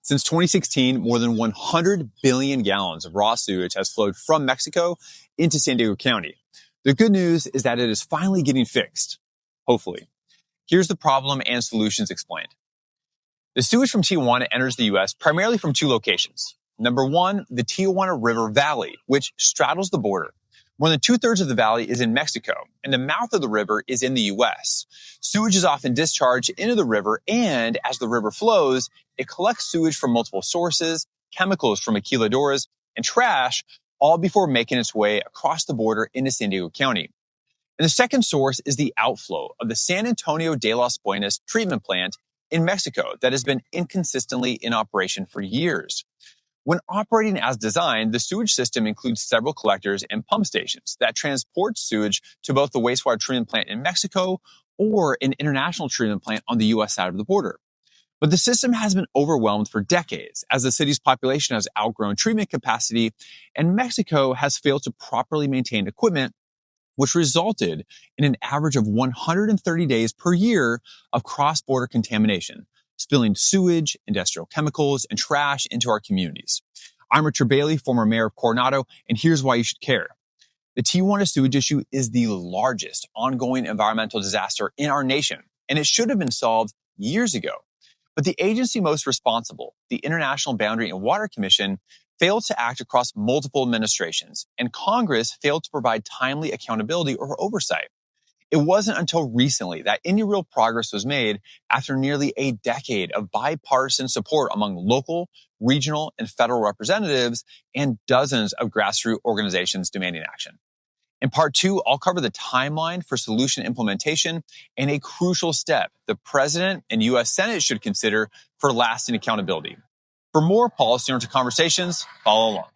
Since 2016, more than 100 billion gallons of raw sewage has flowed from Mexico into San Diego County. The good news is that it is finally getting fixed. Hopefully. Here's the problem and solutions explained. The sewage from Tijuana enters the U.S. primarily from two locations. Number one, the Tijuana River Valley, which straddles the border. More than 2/3 of the valley is in Mexico, and the mouth of the river is in the U.S. Sewage is often discharged into the river, and as the river flows, it collects sewage from multiple sources, chemicals from maquiladoras, and trash, all before making its way across the border into San Diego County. And the second source is the outflow of the San Antonio de los Buenos treatment plant in Mexico that has been inconsistently in operation for years. When operating as designed, the sewage system includes several collectors and pump stations that transport sewage to both the wastewater treatment plant in Mexico or an international treatment plant on the U.S. side of the border. But the system has been overwhelmed for decades as the city's population has outgrown treatment capacity and Mexico has failed to properly maintain equipment, which resulted in an average of 130 days per year of cross-border contamination, spilling sewage, industrial chemicals, and trash into our communities. I'm Richard Bailey, former mayor of Coronado, and here's why you should care. The Tijuana sewage issue is the largest ongoing environmental disaster in our nation, and it should have been solved years ago. But the agency most responsible, the International Boundary and Water Commission, failed to act across multiple administrations, and Congress failed to provide timely accountability or oversight. It wasn't until recently that any real progress was made after nearly a decade of bipartisan support among local, regional, and federal representatives and dozens of grassroots organizations demanding action. In part two, I'll cover the timeline for solution implementation and a crucial step the President and U.S. Senate should consider for lasting accountability. For more policy-oriented conversations, follow along.